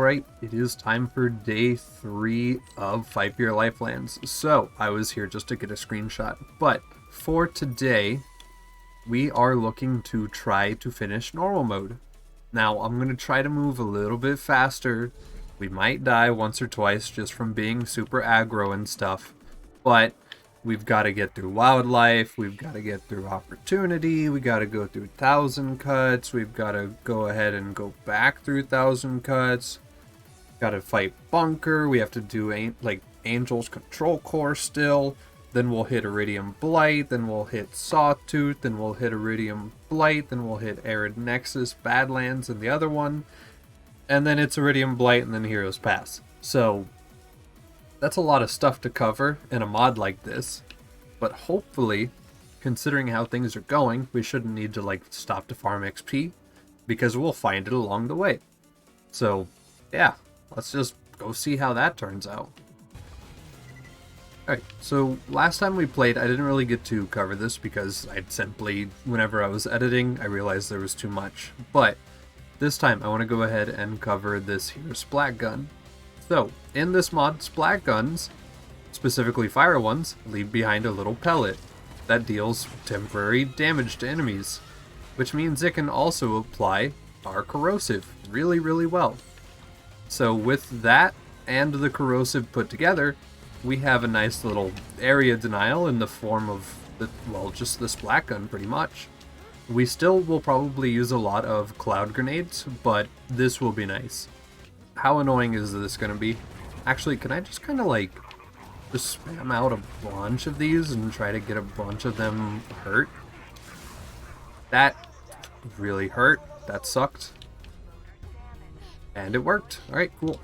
Alright, it is time for day 3 of FFYLands. So, I was here just to get a screenshot, but for today, we are looking to try to finish normal mode. Now, I'm going to try to move a little bit faster. We might die once or twice just from being super aggro and stuff, but we've got to get through wildlife, we've got to get through opportunity, we got to go through 1,000 cuts, we've got to go ahead and go back through 1,000 cuts, got to fight bunker, we have to do like Angel's control core still, then we'll hit Iridium Blight, then we'll hit Sawtooth, then we'll hit Iridium Blight, then we'll hit Arid Nexus, Badlands, and the other one, and then it's Iridium Blight, and then Heroes Pass. So that's a lot of stuff to cover in a mod like this, but hopefully, considering how things are going, we shouldn't need to like stop to farm XP, because we'll find it along the way. So yeah, let's just go see how that turns out. Alright, so last time we played, I didn't really get to cover this because I'd simply, whenever I was editing, I realized there was too much. But this time I want to go ahead and cover this here splat gun. So, in this mod, splat guns, specifically fire ones, leave behind a little pellet that deals temporary damage to enemies, which means it can also apply our corrosive really, really well. So with that and the corrosive put together, we have a nice little area denial in the form of, just the splat gun pretty much. We still will probably use a lot of cloud grenades, but this will be nice. How annoying is this going to be? Actually, can I just kind of like just spam out a bunch of these and try to get a bunch of them hurt? That really hurt. That sucked. And it worked. Alright, cool.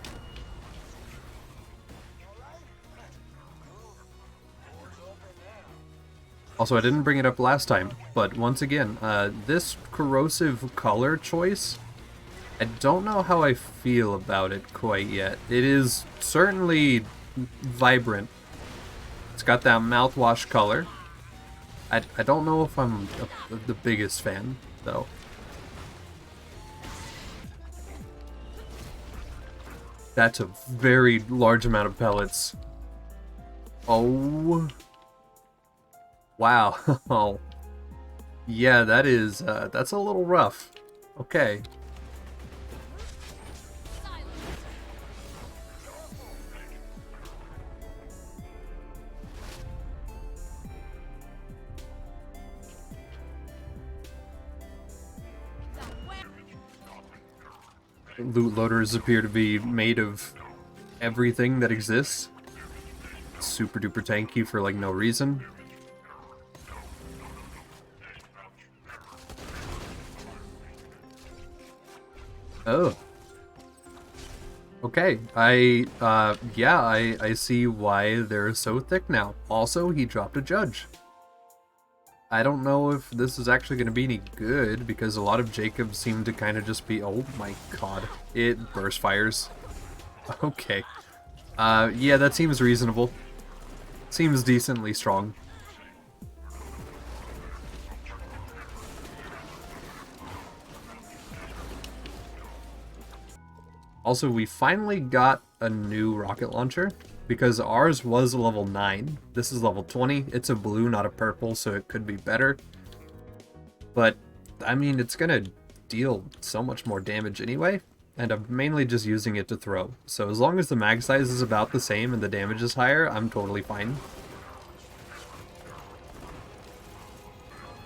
Also, I didn't bring it up last time, but once again, this corrosive color choice, I don't know how I feel about it quite yet. It is certainly vibrant. It's got that mouthwash color. I don't know if I'm the biggest fan, though. That's a very large amount of pellets. Oh. Wow. Oh. Yeah, that is, that's a little rough. Okay. Loot loaders appear to be made of everything that exists. Super duper tanky for like no reason. Oh. Okay, I see why they're so thick now. Also, he dropped a judge. I don't know if this is actually going to be any good, because a lot of Jacobs seem to kind of just be... Oh my god. It burst fires. Okay. Yeah, that seems reasonable. Seems decently strong. Also, we finally got a new rocket launcher, because ours was level 9. This is level 20. It's a blue, not a purple, so it could be better. But, I mean, it's gonna deal so much more damage anyway, and I'm mainly just using it to throw. So as long as the mag size is about the same and the damage is higher, I'm totally fine.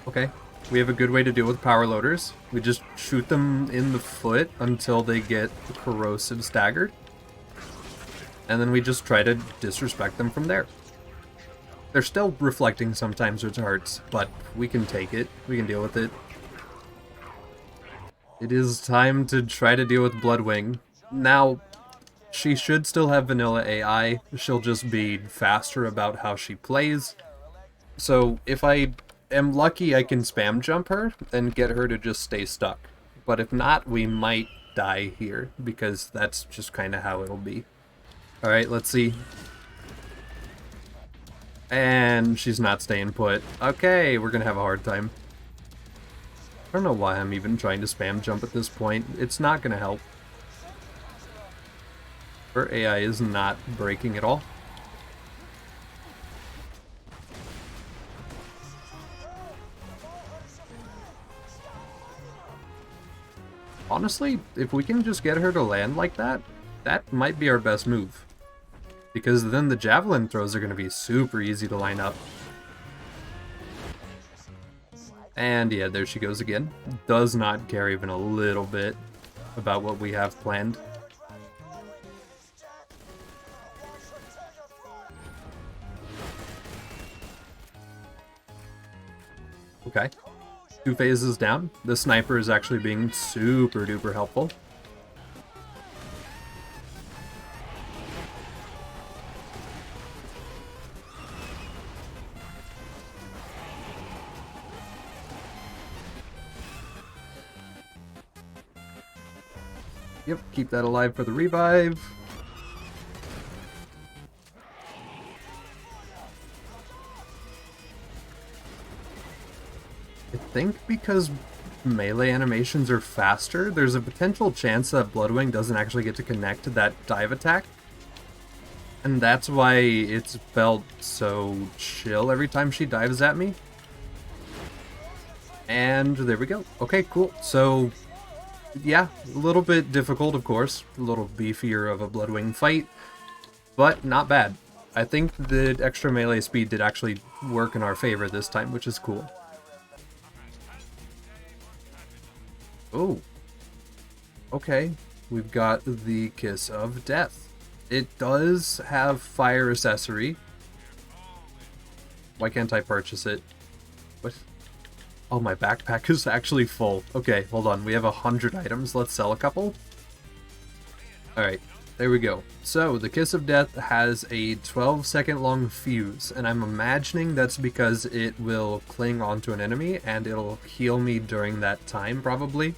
Okay. We have a good way to deal with power loaders. We just shoot them in the foot until they get corrosive staggered. And then we just try to disrespect them from there. They're still reflecting sometimes, which hurts, but we can take it. We can deal with it. It is time to try to deal with Bloodwing. Now, she should still have vanilla AI. She'll just be faster about how she plays. So if I am lucky, I can spam jump her and get her to just stay stuck. But if not, we might die here, because that's just kind of how it'll be. Alright, let's see. And she's not staying put. Okay, we're gonna have a hard time. I don't know why I'm even trying to spam jump at this point. It's not gonna help. Her AI is not breaking at all. Honestly, if we can just get her to land like that, that might be our best move. Because then the javelin throws are going to be super easy to line up. And yeah, there she goes again. Does not care even a little bit about what we have planned. Okay. 2 phases down. The sniper is actually being super duper helpful. Yep, keep that alive for the revive. I think because melee animations are faster, there's a potential chance that Bloodwing doesn't actually get to connect to that dive attack. And that's why it's felt so chill every time she dives at me. And there we go. Okay, cool. So, yeah, a little bit difficult, of course. A little beefier of a Bloodwing fight, but not bad. I think the extra melee speed did actually work in our favor this time, which is cool. Oh. Okay. We've got the Kiss of Death. It does have fire accessory. Why can't I purchase it? What? Oh, my backpack is actually full. Okay, hold on. We have 100 items. Let's sell a couple. Alright, there we go. So, the Kiss of Death has a 12-second long fuse, and I'm imagining that's because it will cling onto an enemy, and it'll heal me during that time, probably.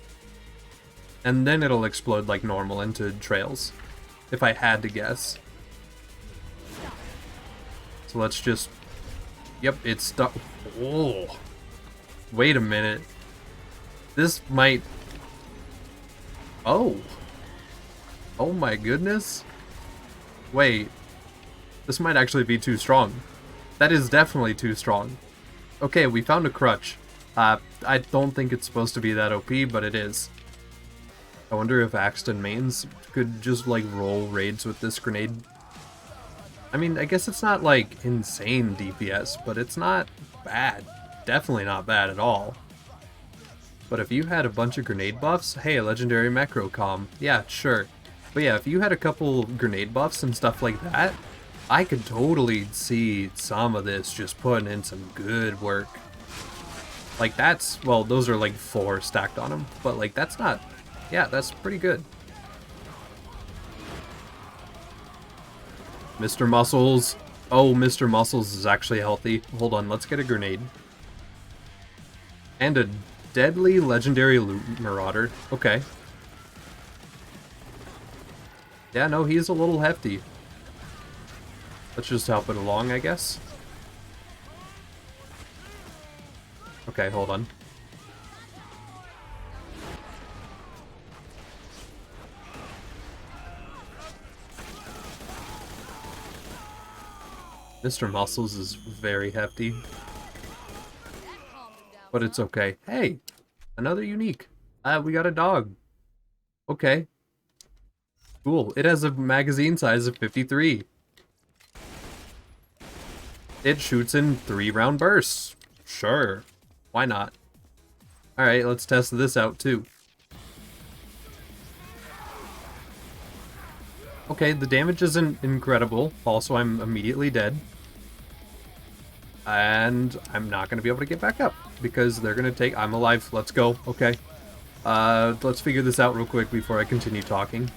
And then it'll explode like normal into trails, if I had to guess. So let's just... Yep, it's stuck. Oh! Wait a minute. This might... Oh! Oh my goodness. Wait. This might actually be too strong. That is definitely too strong. Okay, we found a crutch. I don't think it's supposed to be that OP, but it is. I wonder if Axton mains could just, like, roll raids with this grenade. I mean, I guess it's not, like, insane DPS, but it's not bad. Definitely not bad at all. But if you had a bunch of grenade buffs, hey, legendary Macrocom, yeah, sure. But yeah, if you had a couple grenade buffs and stuff like that, I could totally see some of this just putting in some good work. Like that's, well, those are like 4 stacked on them, but like that's not, yeah, that's pretty good. Mr. Muscles. Oh, Mr. Muscles is actually healthy. Hold on, let's get a grenade. And a deadly legendary loot marauder. Okay. Yeah, no, he's a little hefty. Let's just help it along, I guess. Okay, hold on. Mr. Muscles is very hefty. But it's okay. Hey! Another unique. We got a dog. Okay. Cool. It has a magazine size of 53. It shoots in 3-round bursts. Sure. Why not? Alright, let's test this out too. Okay, the damage isn't incredible. Also, I'm immediately dead. And I'm not going to be able to get back up. Because they're going to take... I'm alive. Let's go. Okay. Let's figure this out real quick before I continue talking.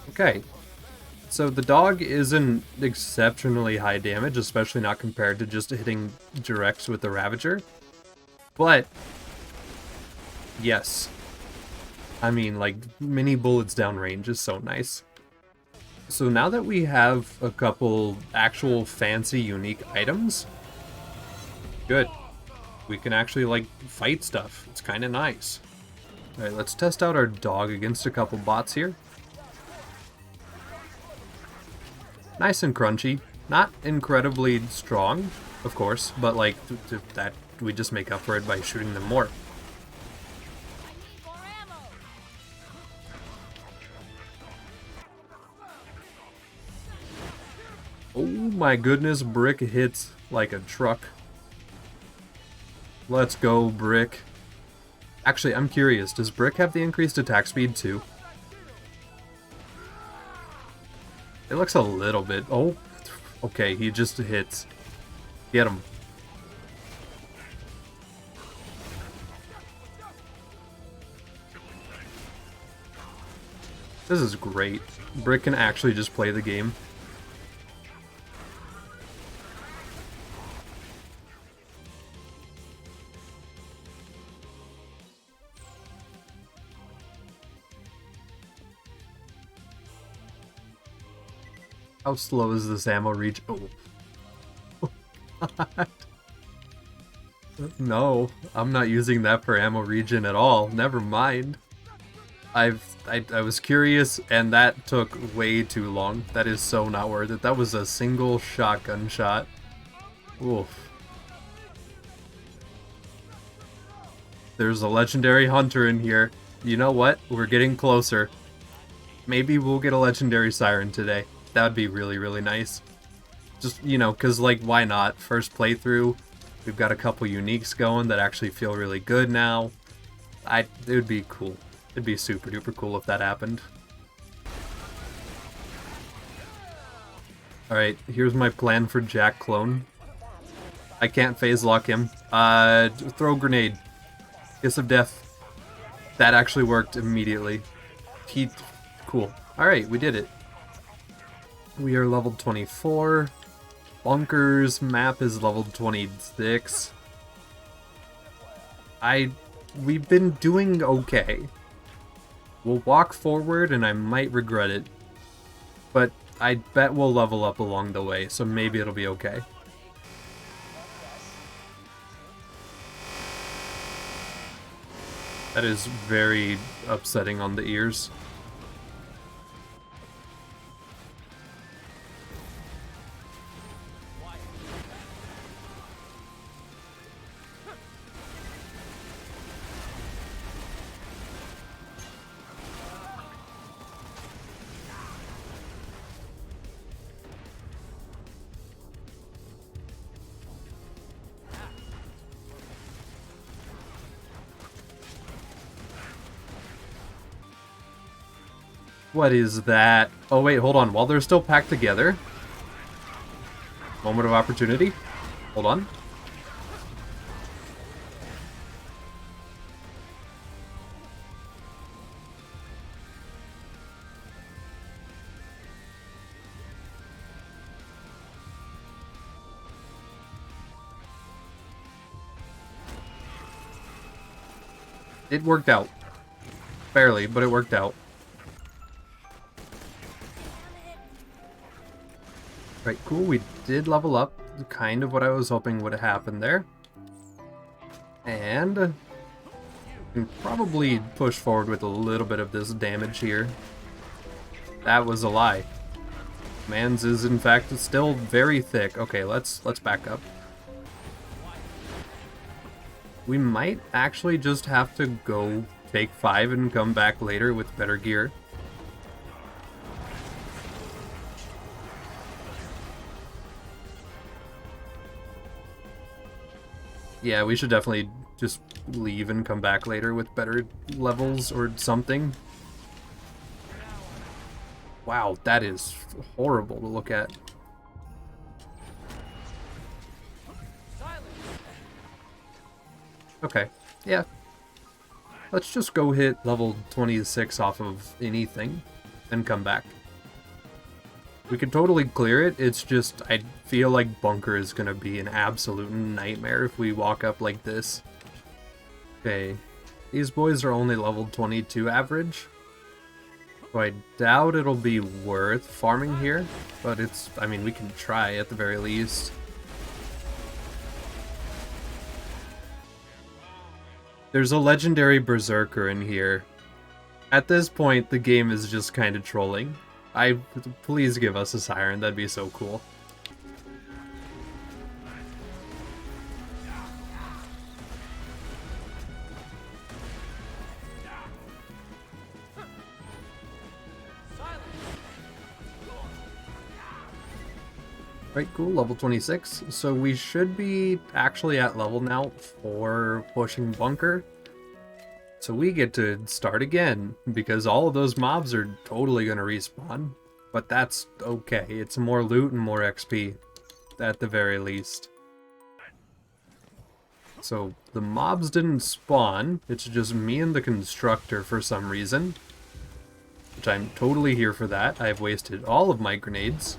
Okay. So the dog isn't exceptionally high damage, especially not compared to just hitting directs with the Ravager. But, yes. I mean, like, mini bullets downrange is so nice. So now that we have a couple actual fancy unique items, good. we can actually, like, fight stuff. It's kind of nice. Alright, let's test out our dog against a couple bots here. Nice and crunchy. Not incredibly strong, of course, but, like, that we just make up for it by shooting them more. Oh my goodness, Brick hits like a truck. Let's go, Brick. Actually, I'm curious, does Brick have the increased attack speed too? It looks a little bit... Oh, okay, he just hits. Get him. This is great. Brick can actually just play the game. How slow is this ammo reach? Oh. God. No, I'm not using that for ammo regen at all. Never mind. I was curious, and that took way too long. That is so not worth it. That was a single shotgun shot. Oof. There's a legendary hunter in here. You know what? We're getting closer. Maybe we'll get a legendary siren today. That would be really, really nice. Just, you know, because, like, why not? First playthrough, we've got a couple uniques going that actually feel really good now. It would be cool. It'd be super duper cool if that happened. Alright, here's my plan for Jack Clone. I can't phase lock him. Throw grenade. Kiss of death. That actually worked immediately. Cool. Alright, we did it. We are level 24. Bunkers map is level 26. We've been doing okay. We'll walk forward and I might regret it. But I bet we'll level up along the way, so maybe it'll be okay. That is very upsetting on the ears. What is that? Oh wait, hold on. While they're still packed together. Moment of opportunity. Hold on. It worked out. Barely, but it worked out. Right, cool, we did level up, kind of what I was hoping would happen there. And we can probably push forward with a little bit of this damage here. That was a lie. Man's is in fact still very thick. Okay, let's back up. We might actually just have to go take 5 and come back later with better gear. Yeah, we should definitely just leave and come back later with better levels or something. Wow, that is horrible to look at. Okay, yeah. Let's just go hit level 26 off of anything and come back. We could totally clear it, it's just, I feel like Bunker is gonna be an absolute nightmare if we walk up like this. Okay, these boys are only level 22 average, so I doubt it'll be worth farming here, but it's, I mean, we can try at the very least. There's a legendary berserker in here. At this point, the game is just kind of trolling. Please give us a siren, that'd be so cool. Right, cool, level 26. So we should be actually at level now for pushing bunker. So we get to start again, because all of those mobs are totally going to respawn. But that's okay, it's more loot and more XP, at the very least. So the mobs didn't spawn, it's just me and the constructor for some reason. Which I'm totally here for that. I've wasted all of my grenades.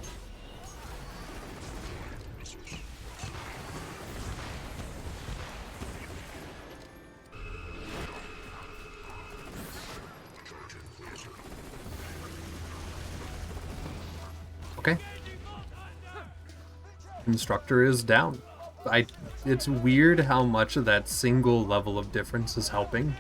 Okay. Constructor is down. It's weird how much of that single level of difference is helping.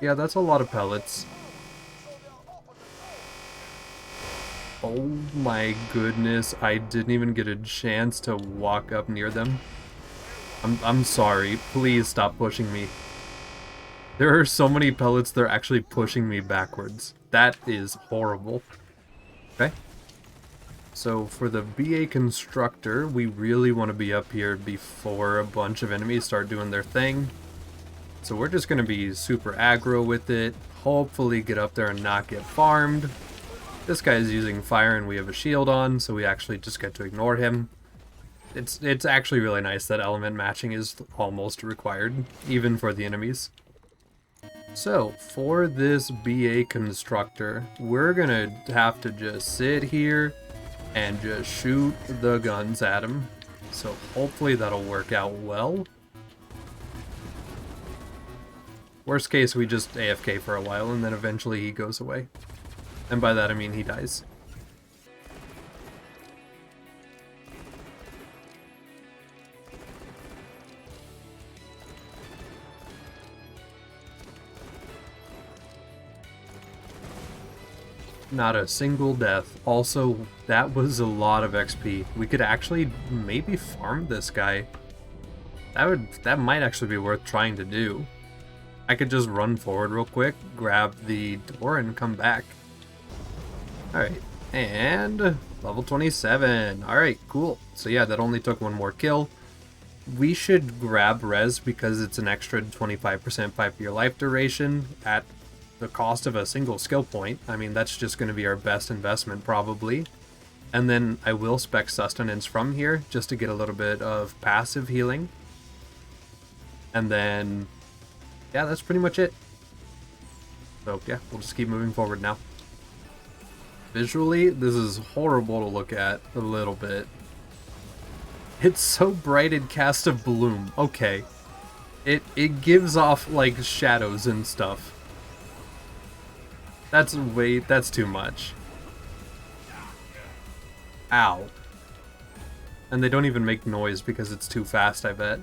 Yeah, that's a lot of pellets. Oh my goodness, I didn't even get a chance to walk up near them. I'm sorry, please stop pushing me. There are so many pellets, they're actually pushing me backwards. That is horrible. Okay. So for the BA constructor, we really want to be up here before a bunch of enemies start doing their thing. So we're just going to be super aggro with it, hopefully get up there and not get farmed. This guy's using fire and we have a shield on, so we actually just get to ignore him. It's actually really nice that element matching is almost required, even for the enemies. So, for this BA constructor, we're going to have to just sit here and just shoot the guns at him. So hopefully that'll work out well. Worst case, we just AFK for a while, and then eventually he goes away. And by that I mean he dies. Not a single death. Also, that was a lot of XP. We could actually maybe farm this guy. That might actually be worth trying to do. I could just run forward real quick, grab the door, and come back. Alright, and level 27. Alright, cool. So yeah, that only took one more kill. We should grab res because it's an extra 25% 5-year life duration at the cost of a single skill point. I mean, that's just going to be our best investment probably. And then I will spec sustenance from here just to get a little bit of passive healing. And then yeah, that's pretty much it. So yeah, we'll just keep moving forward now. Visually, this is horrible to look at a little bit. It's so bright it casts a bloom. Okay. It gives off like shadows and stuff. That's too much. Ow. And they don't even make noise because it's too fast, I bet.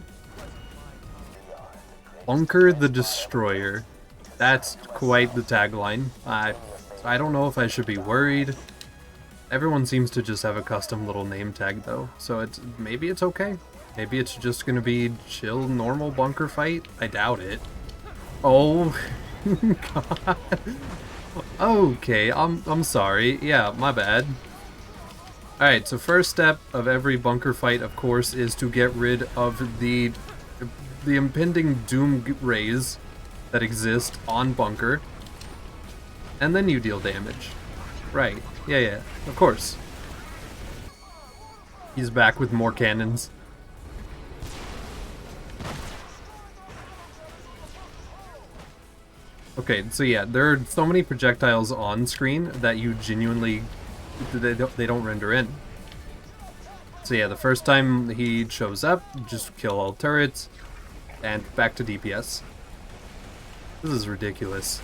Bunker the Destroyer. That's quite the tagline. I don't know if I should be worried. Everyone seems to just have a custom little name tag though, so maybe it's okay. Maybe it's just gonna be chill, normal bunker fight. I doubt it. Oh god. Okay, I'm sorry. Yeah, my bad. Alright, so first step of every bunker fight, of course, is to get rid of the impending doom rays that exist on bunker, and then you deal damage. Right, yeah, of course. He's back with more cannons. Okay, so yeah, there are so many projectiles on screen that you genuinely they don't render in. So yeah, the first time he shows up, just kill all turrets, and back to DPS. This is ridiculous.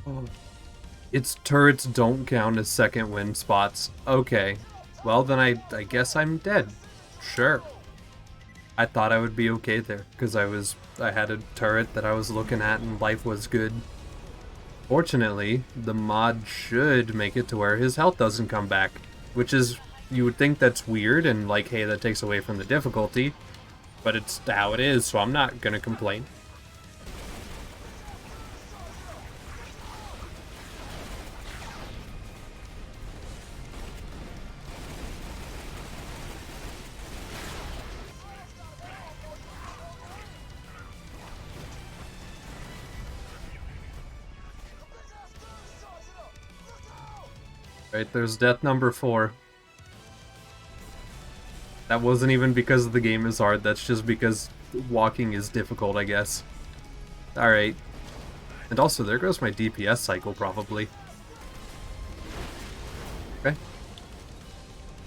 Oh. Its turrets don't count as second wind spots. Okay. Well, then I guess I'm dead. Sure. I thought I would be okay there, because I had a turret that I was looking at and life was good. Fortunately, the mod should make it to where his health doesn't come back, which is, you would think that's weird and like, hey, that takes away from the difficulty, but it's how it is, so I'm not gonna complain. Right, there's death number 4. That wasn't even because the game is hard, that's just because walking is difficult, I guess. Alright. And also, there goes my DPS cycle, probably. Okay.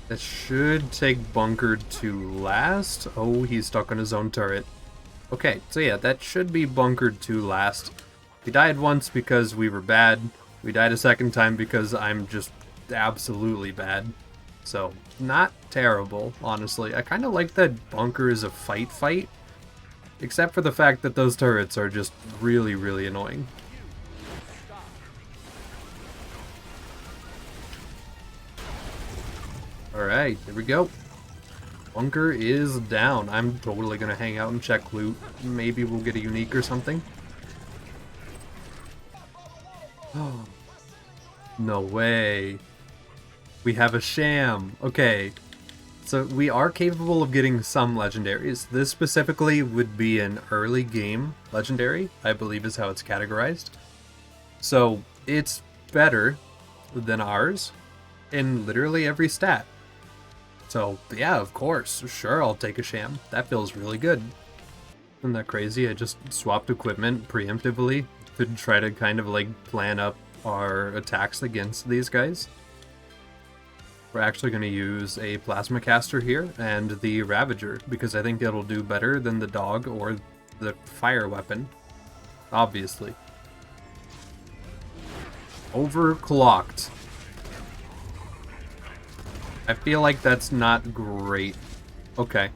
That should take Bunker to last. Oh, he's stuck on his own turret. Okay, so yeah, that should be bunkered to last. We died once because we were bad. We died a second time because I'm just absolutely bad. So, not terrible, honestly. I kind of like that bunker is a fight, except for the fact that those turrets are just really, really annoying. Alright, here we go. Bunker is down. I'm totally gonna hang out and check loot. Maybe we'll get a unique or something. Oh, no way. We have a sham. Okay. So we are capable of getting some legendaries. This specifically would be an early game legendary, I believe is how it's categorized. So it's better than ours in literally every stat. So yeah, of course, sure, I'll take a sham. That feels really good. Isn't that crazy? I just swapped equipment preemptively to try to kind of like plan up our attacks against these guys. We're actually going to use a plasma caster here and the Ravager because I think it'll do better than the dog or the fire weapon. Obviously. Overclocked. I feel like that's not great. Okay.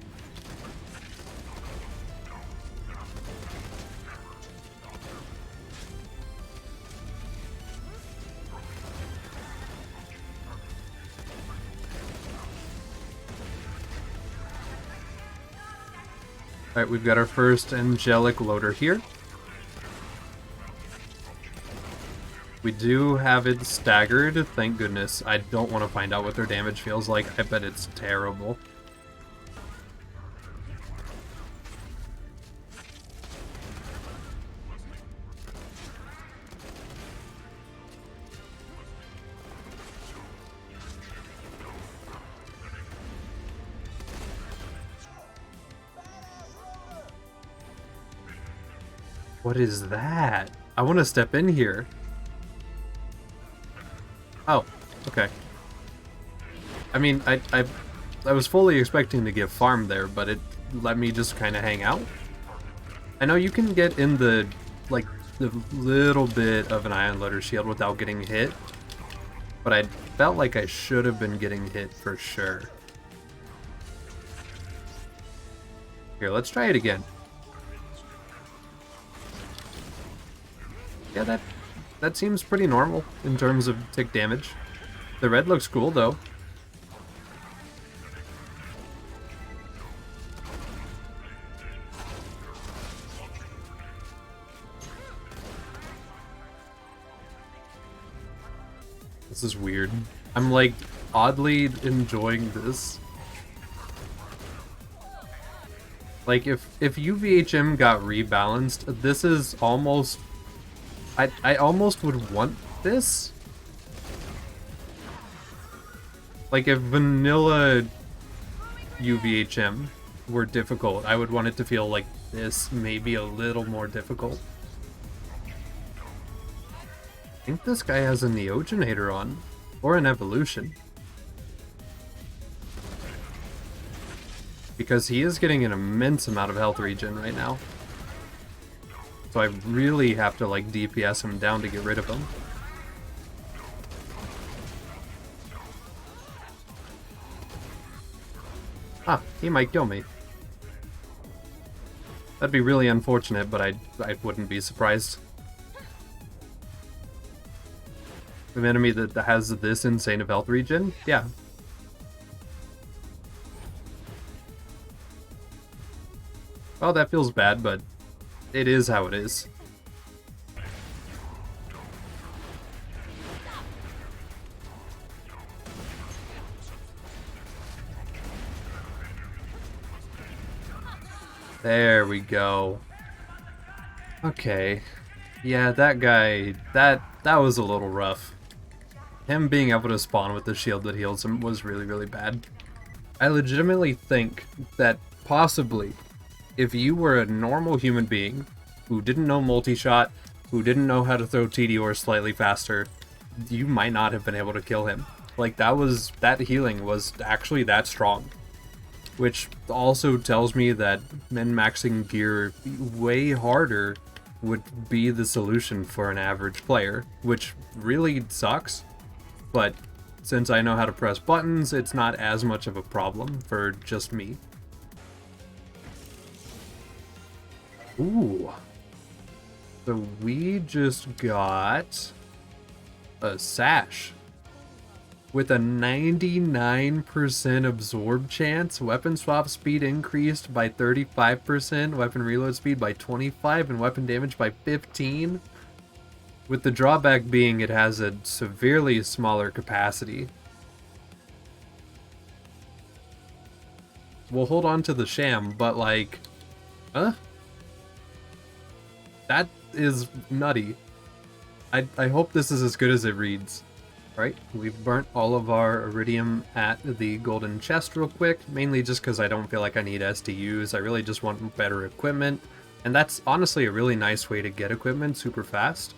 Alright, we've got our first angelic loader here. We do have it staggered, thank goodness. I don't want to find out what their damage feels like. I bet it's terrible. What is that? I want to step in here. Oh, okay. I mean, I was fully expecting to get farmed there, but it let me just kind of hang out. I know you can get in the, like, the little bit of an ion loader shield without getting hit, but I felt like I should have been getting hit for sure. Here, let's try it again. Yeah, that seems pretty normal in terms of tick damage. The red looks cool, though. This is weird. I'm, like, oddly enjoying this. Like, if UVHM got rebalanced, this is almost I almost would want this. Like if vanilla UVHM were difficult, I would want it to feel like this, maybe a little more difficult. I think this guy has a Neogenator on, or an Evolution. Because he is getting an immense amount of health regen right now. So I really have to like DPS him down to get rid of him. Ah, he might kill me. That'd be really unfortunate, but I wouldn't be surprised. An enemy that has this insane of health regen? Yeah. Well, that feels bad, but it is how it is. There we go. Okay. Yeah, that guy, that was a little rough. Him being able to spawn with the shield that heals him was really, really bad. I legitimately think that possibly, if you were a normal human being who didn't know multi-shot, who didn't know how to throw TDR slightly faster, you might not have been able to kill him. Like, that healing was actually that strong. Which also tells me that min-maxing gear way harder would be the solution for an average player, which really sucks. But since I know how to press buttons, it's not as much of a problem for just me. Ooh. So we just got a sash. With a 99% absorb chance, weapon swap speed increased by 35%, weapon reload speed by 25%, and weapon damage by 15%. With the drawback being it has a severely smaller capacity. We'll hold on to the sham, but like, that is nutty. I hope this is as good as it reads. Right, we've burnt all of our iridium at the golden chest real quick, mainly just because I don't feel like I need SDUs. I really just want better equipment, and that's honestly a really nice way to get equipment super fast.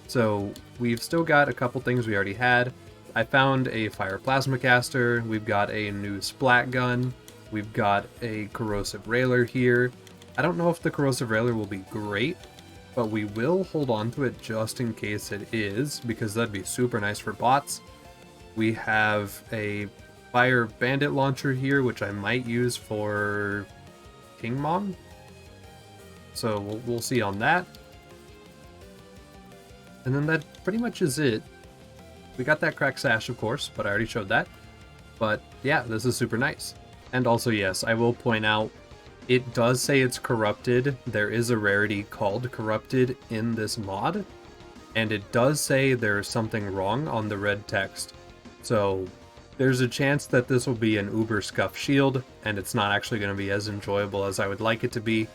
So we've still got a couple things we already had. I found a fire plasma caster, we've got a new splat gun, we've got a corrosive railer here. I don't know if the corrosive railer will be great, but we will hold on to it just in case it is, because that'd be super nice for bots. We have a fire bandit launcher here, which I might use for King Mom. So we'll see on that. And then that pretty much is it. We got that crack sash, of course, but I already showed that. But yeah, this is super nice. And also, yes, I will point out, it does say it's corrupted. There is a rarity called corrupted in this mod, and it does say there's something wrong on the red text. So there's a chance that this will be an uber scuff shield, and it's not actually going to be as enjoyable as I would like it to be.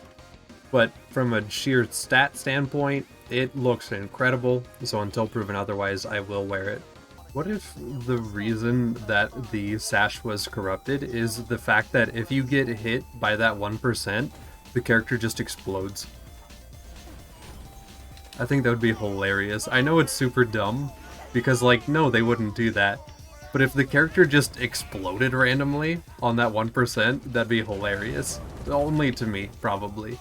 But from a sheer stat standpoint, it looks incredible, so until proven otherwise, I will wear it. What if the reason that the sash was corrupted is the fact that if you get hit by that 1%, the character just explodes? I think that would be hilarious. I know it's super dumb, because like, no, they wouldn't do that. But if the character just exploded randomly on that 1%, that'd be hilarious. Only to me, probably.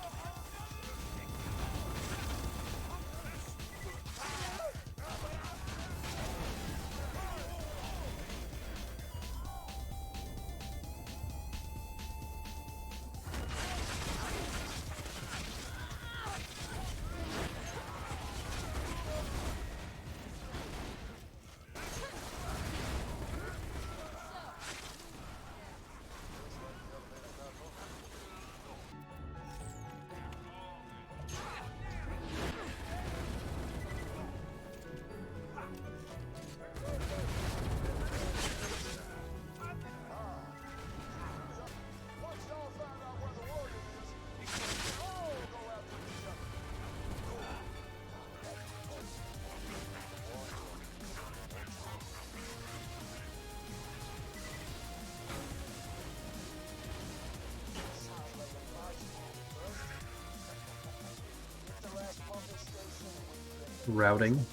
routing.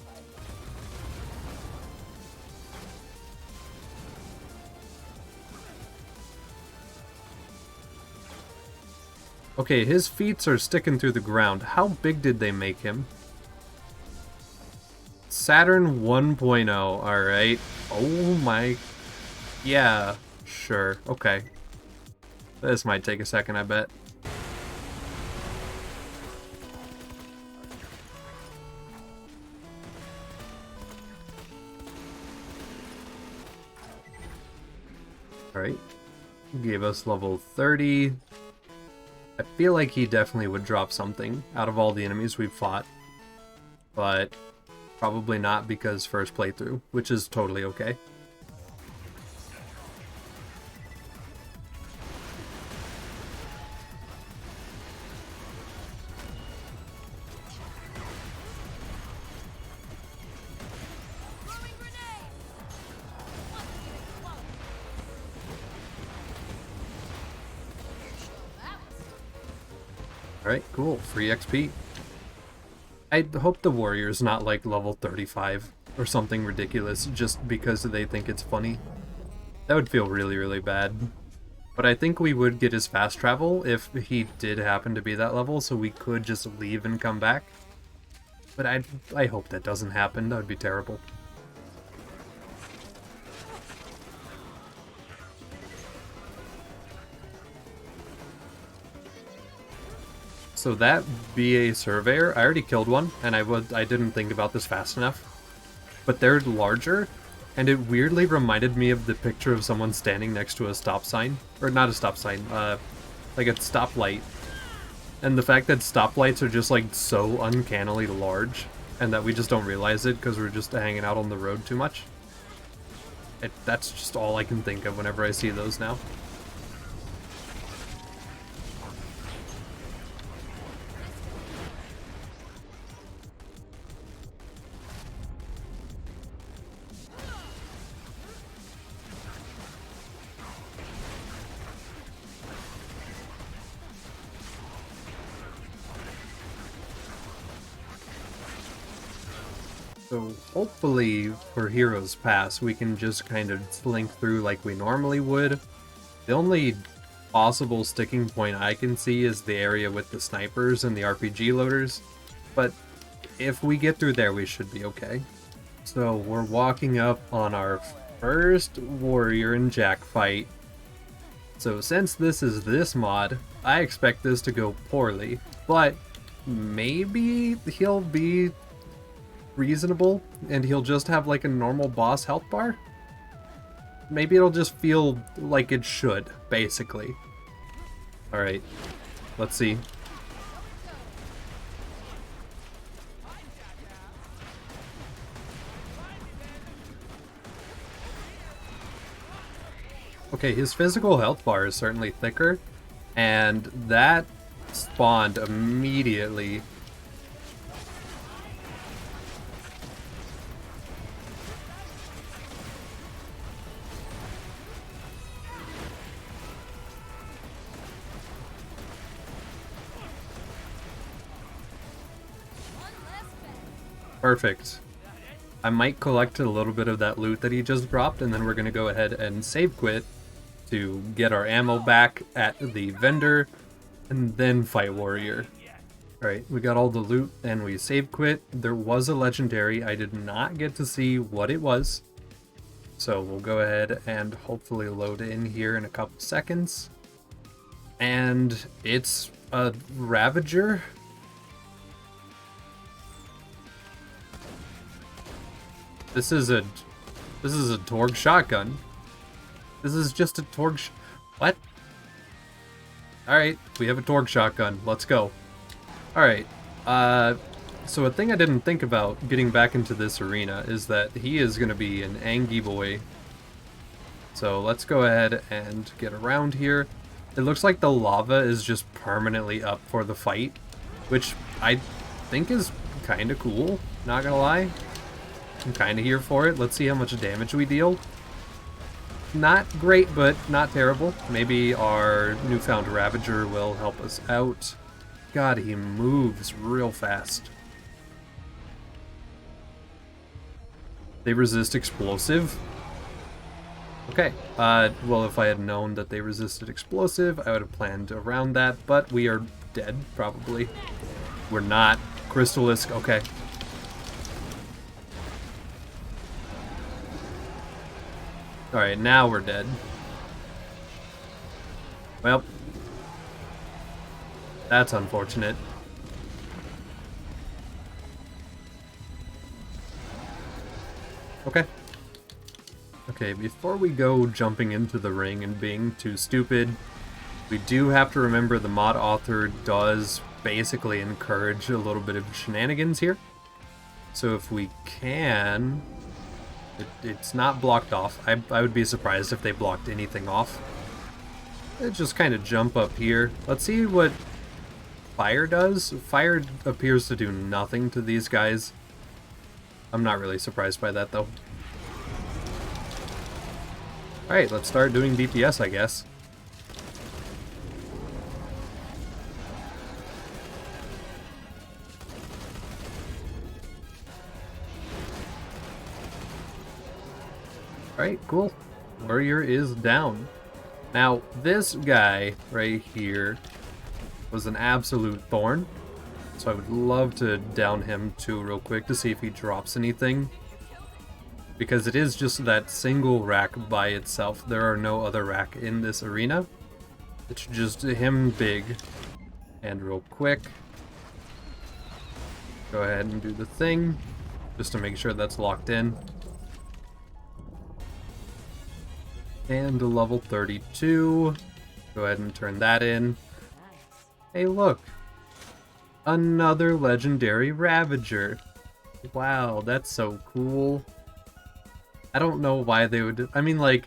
Okay, his feet are sticking through the ground. How big did they make him? Saturn 1.0, alright. Oh my... Yeah, sure, okay. This might take a second, I bet. Alright. Gave us level 30. I feel like he definitely would drop something out of all the enemies we've fought. But probably not because first playthrough, which is totally okay. Alright, cool. Free XP. I hope the warrior's not like level 35 or something ridiculous just because they think it's funny. That would feel really, really bad. But I think we would get his fast travel if he did happen to be that level, so we could just leave and come back. But I hope that doesn't happen. That would be terrible. So that BA Surveyor, I already killed one, and I didn't think about this fast enough. But they're larger, and it weirdly reminded me of the picture of someone standing next to a stop sign. Or not a stop sign, like a stoplight. And the fact that stoplights are just like so uncannily large, and that we just don't realize it because we're just hanging out on the road too much. That's just all I can think of whenever I see those now. So hopefully for Heroes Pass we can just kind of slink through like we normally would. The only possible sticking point I can see is the area with the snipers and the RPG loaders, but if we get through there we should be okay. So we're walking up on our first warrior and jack fight. So since this is this mod, I expect this to go poorly, but maybe he'll be reasonable and he'll just have like a normal boss health bar. Maybe it'll just feel like it should, basically. Alright, let's see. Okay, his physical health bar is certainly thicker, and that spawned immediately. Perfect. I might collect a little bit of that loot that he just dropped, and then we're going to go ahead and save quit to get our ammo back at the vendor, and then fight warrior. Alright, we got all the loot, and we save quit. There was a legendary. I did not get to see what it was, so we'll go ahead and hopefully load in here in a couple seconds. And it's a Ravager. This is a Torgue shotgun. This is just a Torgue what? Alright, we have a Torgue shotgun. Let's go. Alright, so a thing I didn't think about getting back into this arena is that he is going to be an Angie boy. So let's go ahead and get around here. It looks like the lava is just permanently up for the fight, which I think is kind of cool, not gonna lie. I'm kind of here for it. Let's see how much damage we deal. Not great, but not terrible. Maybe our newfound Ravager will help us out. God, he moves real fast. They resist explosive. Okay, well, if I had known that they resisted explosive, I would have planned around that, but we are dead, probably. We're not. Crystalisk, okay. Alright, now we're dead. Well, that's unfortunate. Okay. Okay, before we go jumping into the ring and being too stupid, we do have to remember the mod author does basically encourage a little bit of shenanigans here. So if we can... It's not blocked off. I would be surprised if they blocked anything off. Let's just kind of jump up here. Let's see what fire does. Fire appears to do nothing to these guys. I'm not really surprised by that, though. Alright, let's start doing DPS, I guess. Alright, cool. Warrior is down. Now, this guy right here was an absolute thorn. So I would love to down him too real quick to see if he drops anything. Because it is just that single rack by itself. There are no other rack in this arena. It's just him big. And real quick. Go ahead and do the thing. Just to make sure that's locked in. And a level 32. Go ahead and turn that in. Hey, look. Another legendary Ravager. Wow, that's so cool. I don't know why they would... I mean, like,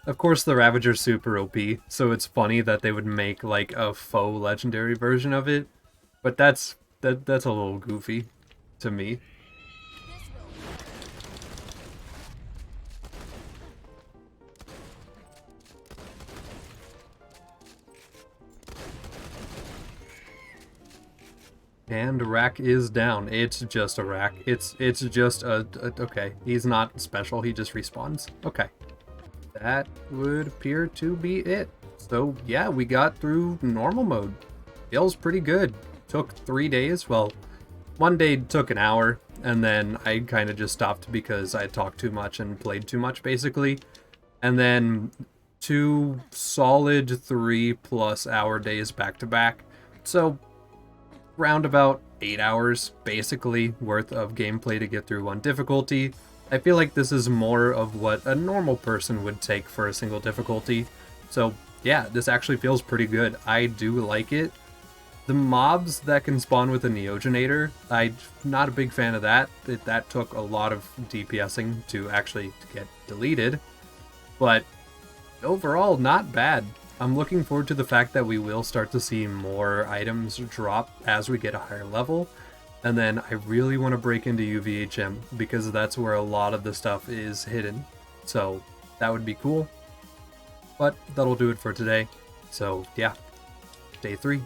of course the Ravager's super OP, so it's funny that they would make, like, a faux legendary version of it. But that's a little goofy to me. And rack is down. It's just a rack. It's just a okay. He's not special. He just respawns. Okay. That would appear to be it. So yeah, we got through normal mode. Feels pretty good. Took 3 days. Well, one day took an hour, and then I kind of just stopped because I talked too much and played too much, basically. And then 2 solid 3+ hour days back to back. So round about 8 hours basically worth of gameplay to get through one difficulty. I feel like this is more of what a normal person would take for a single difficulty. So yeah, this actually feels pretty good. I do like it. The mobs that can spawn with a Neogenator, I'm not a big fan of that. That took a lot of DPSing to actually get deleted. But overall, not bad. I'm looking forward to the fact that we will start to see more items drop as we get a higher level. And then I really want to break into UVHM because that's where a lot of the stuff is hidden. So that would be cool. But that'll do it for today. So yeah, day 3.